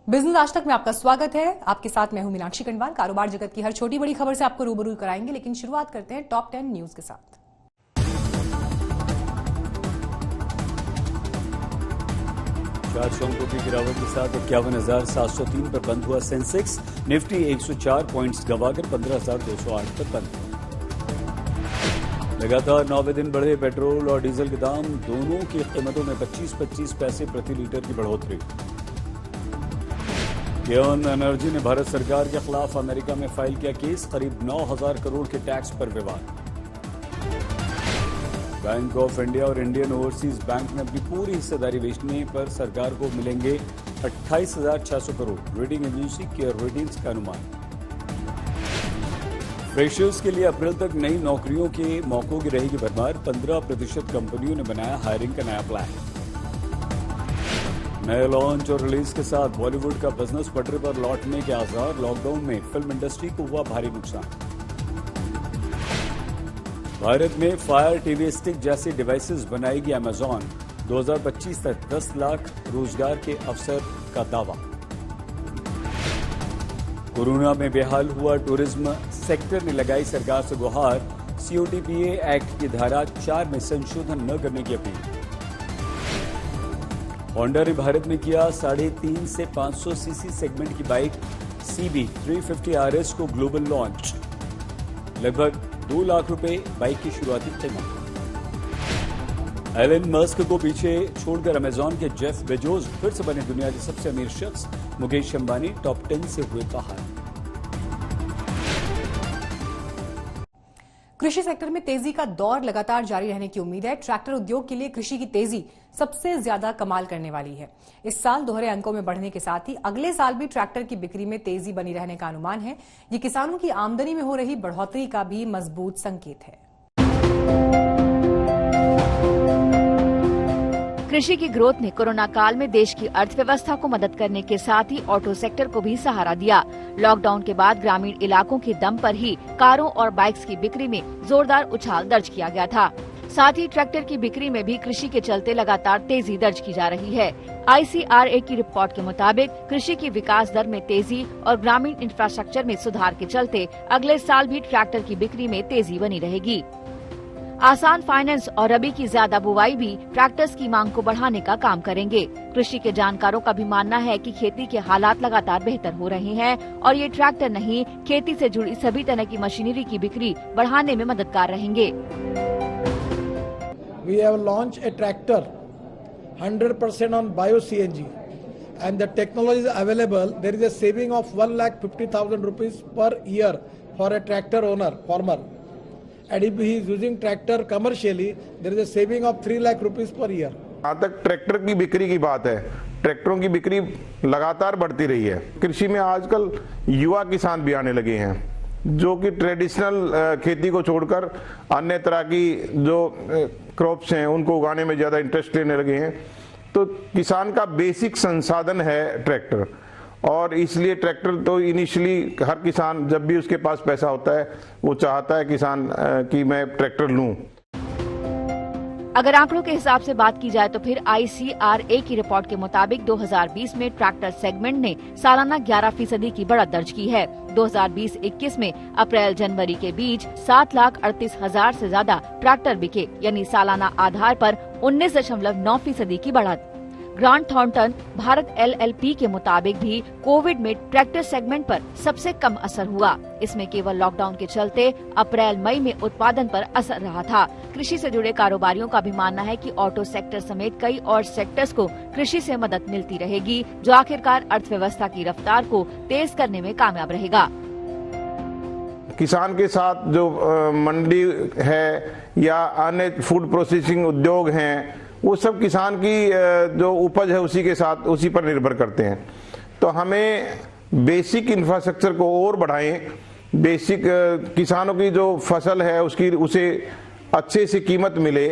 Business आज तक में आपका स्वागत है। आपके साथ मैं हूं मीनाक्षी कंडवाल। कारोबार जगत की हर छोटी बड़ी खबर से आपको रूबरू कराएंगे, लेकिन शुरुआत करते हैं टॉप 10 न्यूज के साथ। चार अंकों की गिरावट के साथ 51,703 पर बंद हुआ सेंसेक्स। निफ्टी 104 पॉइंट्स गवाकर 15,208 पर बंद। लगातार 9वें दिन बढ़े पेट्रोल और डीजल के दाम, दोनों की कीमतों में 25-25 पैसे प्रति लीटर की बढ़ोतरी। केन एनर्जी ने भारत सरकार के खिलाफ अमेरिका में फाइल किया केस, करीब 9,000 करोड़ के टैक्स पर विवाद। बैंक ऑफ इंडिया और इंडियन ओवरसीज बैंक ने अपनी पूरी हिस्सेदारी बेचने पर सरकार को मिलेंगे 28,600 crore, rating agency care ratings का अनुमान। फ्रेशर्स के लिए अप्रैल तक नई नौकरियों के मौकों की रहेगी भरमार, 15% कंपनियों ने बनाया हायरिंग का नया प्लान। नए लॉन्च और रिलीज के साथ बॉलीवुड का बिजनेस पटरी पर लौटने के आसार, लॉकडाउन में फिल्म इंडस्ट्री को हुआ भारी नुकसान। भारत में फायर टीवी स्टिक जैसी डिवाइसेस बनाएगी अमेजॉन, 2025 तक 10 लाख रोजगार के अवसर का दावा। कोरोना में बेहाल हुआ टूरिज्म सेक्टर ने लगाई सरकार से गुहार, सीओटीपीए एक्ट की धारा 4 में संशोधन न करने की अपील। होंडा ने भारत में किया 350 से 500 सीसी सेगमेंट की बाइक CB350 RS को ग्लोबल लॉन्च, लगभग 2 लाख रुपए बाइक की शुरुआती कीमत। एलन मस्क को पीछे छोड़कर अमेजॉन के जेफ बेजोस फिर से बने दुनिया के सबसे अमीर शख्स, मुकेश अंबानी टॉप 10 से हुए बाहर। कृषि सेक्टर में तेजी का दौर लगातार जारी रहने की उम्मीद है। ट्रैक्टर उद्योग के लिए कृषि की तेजी सबसे ज्यादा कमाल करने वाली है। इस साल दोहरे अंकों में बढ़ने के साथ ही अगले साल भी ट्रैक्टर की बिक्री में तेजी बनी रहने का अनुमान है। ये किसानों की आमदनी में हो रही बढ़ोतरी का भी मजबूत संकेत है। कृषि की ग्रोथ ने कोरोना काल में देश की अर्थव्यवस्था को मदद करने के साथ ही ऑटो सेक्टर को भी सहारा दिया। लॉकडाउन के बाद ग्रामीण इलाकों के दम पर ही कारों और बाइक्स की बिक्री में जोरदार उछाल दर्ज किया गया था। साथ ही ट्रैक्टर की बिक्री में भी कृषि के चलते लगातार तेजी दर्ज की जा रही है। ICRA की रिपोर्ट के मुताबिक कृषि की विकास दर में तेजी और ग्रामीण इंफ्रास्ट्रक्चर में सुधार के चलते अगले साल भी ट्रैक्टर की बिक्री में तेजी बनी रहेगी। आसान फाइनेंस और रबी की ज्यादा बुवाई भी ट्रैक्टर्स की मांग को बढ़ाने का काम करेंगे। कृषि के जानकारों का भी मानना है कि खेती के हालात लगातार बेहतर हो रहे हैं और ये ट्रैक्टर नहीं, खेती से जुड़ी सभी तरह की मशीनरी की बिक्री बढ़ाने में मददगार रहेंगे। We have launched a tractor 100% on bio CNG and the technology is available. There is a saving of 1,50,000 rupees per year for a tractor owner, farmer. And if he is using tractor commercially, there is a saving of 3 lakh rupees per year. जहाँ तक tractor की बिक्री की बात है, ट्रैक्टरों की बिक्री लगातार बढ़ती रही है। कृषि में आजकल युवा किसान भी आने लगे हैं, जो कि ट्रेडिशनल खेती को छोड़कर अन्य तरह की जो क्रॉप्स हैं उनको उगाने में ज़्यादा इंटरेस्ट लेने लगे हैं। तो किसान का बेसिक संसाधन है ट्रैक्टर, और इसलिए ट्रैक्टर तो इनिशियली हर किसान जब भी उसके पास पैसा होता है वो चाहता है किसान कि मैं ट्रैक्टर लूं। अगर आंकड़ों के हिसाब से बात की जाए तो फिर ICRA की रिपोर्ट के मुताबिक 2020 में ट्रैक्टर सेगमेंट ने सालाना 11% की बढ़त दर्ज की है। 2020-21 में अप्रैल जनवरी के बीच 7,38,000 से ज्यादा ट्रैक्टर बिके, यानी सालाना आधार पर 19.9% की बढ़त। ग्रांट थॉर्नटन भारत LLP के मुताबिक भी कोविड में ट्रैक्टर सेगमेंट पर सबसे कम असर हुआ। इसमें केवल लॉकडाउन के चलते अप्रैल मई में उत्पादन पर असर रहा था। कृषि से जुड़े कारोबारियों का भी मानना है कि ऑटो सेक्टर समेत कई और सेक्टर्स को कृषि से मदद मिलती रहेगी, जो आखिरकार अर्थव्यवस्था की रफ्तार को तेज करने में कामयाब रहेगा। किसान के साथ जो मंडी है या अन्य फूड प्रोसेसिंग उद्योग हैं, वो सब किसान की जो उपज है उसी पर निर्भर करते हैं। तो हमें बेसिक इंफ्रास्ट्रक्चर को और बढ़ाएं, बेसिक किसानों की जो फसल है उसे अच्छे से कीमत मिले।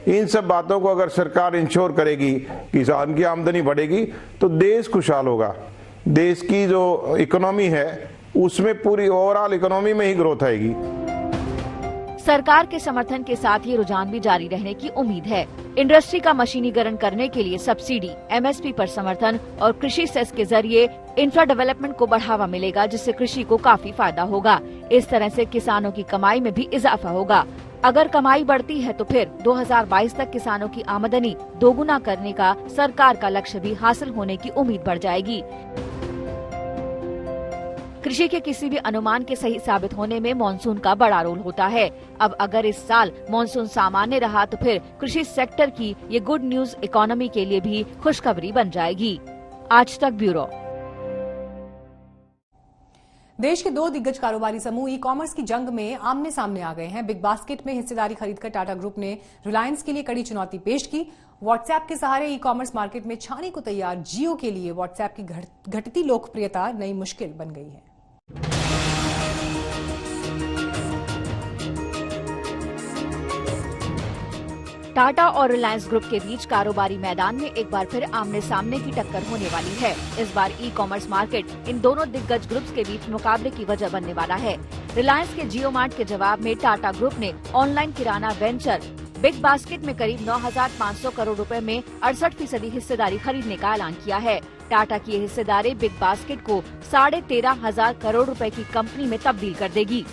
इन सब बातों को अगर सरकार इंश्योर करेगी, किसान की आमदनी बढ़ेगी तो देश खुशहाल होगा। देश की जो इकोनॉमी है उसमें पूरी ओवरऑल इकोनॉमी में ही ग्रोथ आएगी। सरकार के समर्थन के साथ ये रुझान भी जारी रहने की उम्मीद है। इंडस्ट्री का मशीनीकरण करने के लिए सब्सिडी, एमएसपी पर समर्थन और कृषि सेस के जरिए इंफ्रा डेवलपमेंट को बढ़ावा मिलेगा, जिससे कृषि को काफी फायदा होगा। इस तरह से किसानों की कमाई में भी इजाफा होगा। अगर कमाई बढ़ती है तो फिर 2022 तक किसानों की आमदनी दोगुना करने का सरकार का लक्ष्य भी हासिल होने की उम्मीद बढ़ जाएगी। कृषि के किसी भी अनुमान के सही साबित होने में मॉनसून का बड़ा रोल होता है। अब अगर इस साल मॉनसून सामान्य रहा तो फिर कृषि सेक्टर की ये गुड न्यूज इकोनॉमी के लिए भी खुशखबरी बन जाएगी। आज तक ब्यूरो। देश के 2 दिग्गज कारोबारी समूह ई कॉमर्स की जंग में आमने सामने आ गए हैं। बिग बास्केट में हिस्सेदारी खरीदकर टाटा ग्रुप ने रिलायंस के लिए कड़ी चुनौती पेश की। व्हाट्सएप के सहारे ई कॉमर्स मार्केट में छाने को तैयार जियो के लिए व्हाट्सएप की घटती लोकप्रियता नई मुश्किल बन गई है। टाटा और रिलायंस ग्रुप के बीच कारोबारी मैदान में एक बार फिर आमने सामने की टक्कर होने वाली है। इस बार ई कॉमर्स मार्केट इन दोनों दिग्गज ग्रुप्स के बीच मुकाबले की वजह बनने वाला है। रिलायंस के जियो मार्ट के जवाब में टाटा ग्रुप ने ऑनलाइन किराना वेंचर बिग बास्केट में करीब 9,500 करोड़ रुपए में 68% हिस्सेदारी खरीदने का ऐलान किया है। टाटा की ये हिस्सेदारी बिग बास्केट को 13,500 करोड़ रुपए की कंपनी में तब्दील कर देगी।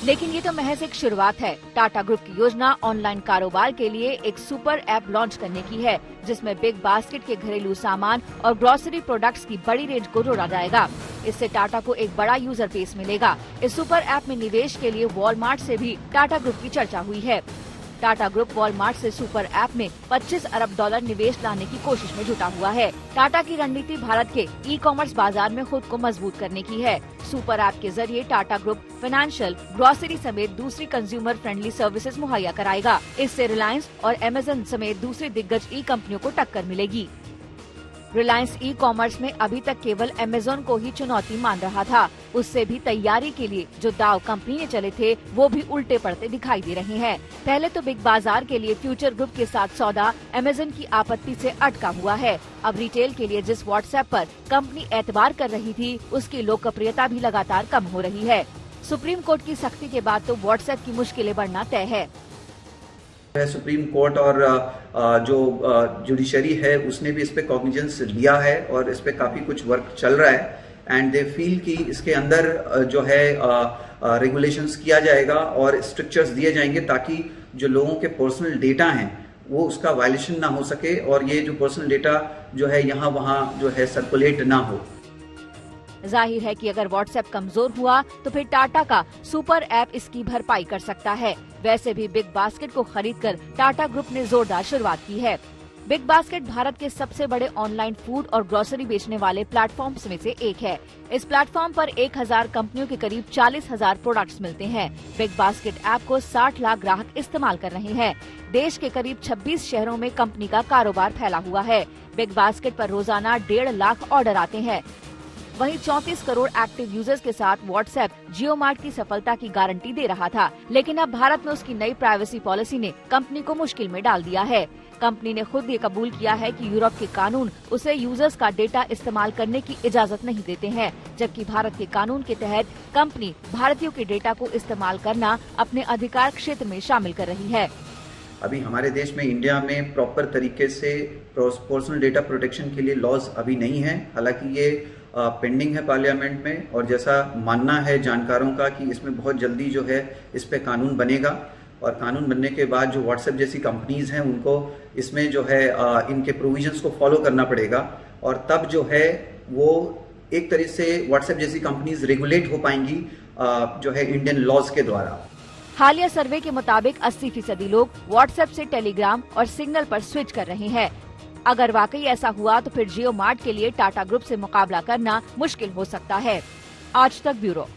लेकिन ये तो महज एक शुरुआत है। टाटा ग्रुप की योजना ऑनलाइन कारोबार के लिए एक सुपर ऐप लॉन्च करने की है, जिसमें बिग बास्केट के घरेलू सामान और ग्रोसरी प्रोडक्ट्स की बड़ी रेंज को जोड़ा जाएगा। इससे टाटा को एक बड़ा यूजर बेस मिलेगा। इस सुपर ऐप में निवेश के लिए वॉलमार्ट से भी टाटा ग्रुप की चर्चा हुई है। टाटा ग्रुप वॉलमार्ट से सुपर ऐप में $25 अरब निवेश लाने की कोशिश में जुटा हुआ है। टाटा की रणनीति भारत के ई कॉमर्स बाजार में खुद को मजबूत करने की है। सुपर ऐप के जरिए टाटा ग्रुप फाइनेंशियल, ग्रोसरी समेत दूसरी कंज्यूमर फ्रेंडली सर्विसेज मुहैया कराएगा। इससे रिलायंस और अमेज़न समेत दूसरी दिग्गज ई कंपनियों को टक्कर मिलेगी। रिलायंस ई कॉमर्स में अभी तक केवल अमेज़न को ही चुनौती मान रहा था। उससे भी तैयारी के लिए जो दाव कंपनी ने चले थे वो भी उल्टे पड़ते दिखाई दे रहे हैं। पहले तो बिग बाजार के लिए फ्यूचर ग्रुप के साथ सौदा अमेज़न की आपत्ति से अटका हुआ है। अब रिटेल के लिए जिस व्हाट्सएप पर कंपनी एतबार कर रही थी, उसकी लोकप्रियता भी लगातार कम हो रही है। सुप्रीम कोर्ट की सख्ती के बाद तो व्हाट्सएप की मुश्किलें बढ़ना तय है। सुप्रीम कोर्ट और जो जुडिशरी है उसने भी इस पे कॉग्निजेंस लिया है और इस पे काफी कुछ वर्क चल रहा है एंड दे फील कि इसके अंदर जो है रेगुलेशंस किया जाएगा और स्ट्रिक्चर्स दिए जाएंगे ताकि जो लोगों के पर्सनल डेटा हैं वो उसका वायलेशन ना हो सके और ये जो पर्सनल डेटा जो है यहाँ वहाँ जो है सर्कुलेट ना हो। जाहिर है कि अगर व्हाट्सएप कमजोर हुआ तो फिर टाटा का सुपर ऐप इसकी भरपाई कर सकता है। वैसे भी बिग बास्केट को खरीदकर टाटा ग्रुप ने जोरदार शुरुआत की है। बिग बास्केट भारत के सबसे बड़े ऑनलाइन फूड और ग्रोसरी बेचने वाले प्लेटफॉर्म्स में से एक है। इस प्लेटफॉर्म पर 1,000 कंपनियों के करीब 40,000 प्रोडक्ट्स मिलते हैं। बिग बास्केट ऐप को 60 लाख ग्राहक इस्तेमाल कर रहे हैं। देश के करीब 26 शहरों में कंपनी का कारोबार फैला हुआ है। बिग बास्केट पर रोजाना 1.5 लाख ऑर्डर आते हैं। वहीं 34 करोड़ एक्टिव यूजर्स के साथ व्हाट्सएप जियो मार्ट की सफलता की गारंटी दे रहा था, लेकिन अब भारत में उसकी नई प्राइवेसी पॉलिसी ने कंपनी को मुश्किल में डाल दिया है। कंपनी ने खुद ये कबूल किया है कि यूरोप के कानून उसे यूजर्स का डेटा इस्तेमाल करने की इजाजत नहीं देते हैं, जबकि भारत के कानून के तहत कंपनी भारतीयों के डेटा को इस्तेमाल करना अपने अधिकार क्षेत्र में शामिल कर रही है। अभी हमारे देश में इंडिया में प्रॉपर तरीके से पर्सनल डेटा प्रोटेक्शन के लिए लॉज अभी नहीं है। हालांकि ये पेंडिंग है पार्लियामेंट में और जैसा मानना है जानकारों का कि इसमें बहुत जल्दी जो है इस पे कानून बनेगा और कानून बनने के बाद जो व्हाट्सएप जैसी कंपनीज हैं उनको इसमें जो है इनके प्रोविजंस को फॉलो करना पड़ेगा और तब जो है वो एक तरह से व्हाट्सएप जैसी कंपनीज रेगुलेट हो पाएंगी जो है इंडियन लॉज के द्वारा। हालिया सर्वे के मुताबिक 80% लोग व्हाट्सएप से टेलीग्राम और सिग्नल पर स्विच कर रहे हैं। अगर वाकई ऐसा हुआ तो फिर जियो मार्ट के लिए टाटा ग्रुप से मुकाबला करना मुश्किल हो सकता है। आज तक ब्यूरो।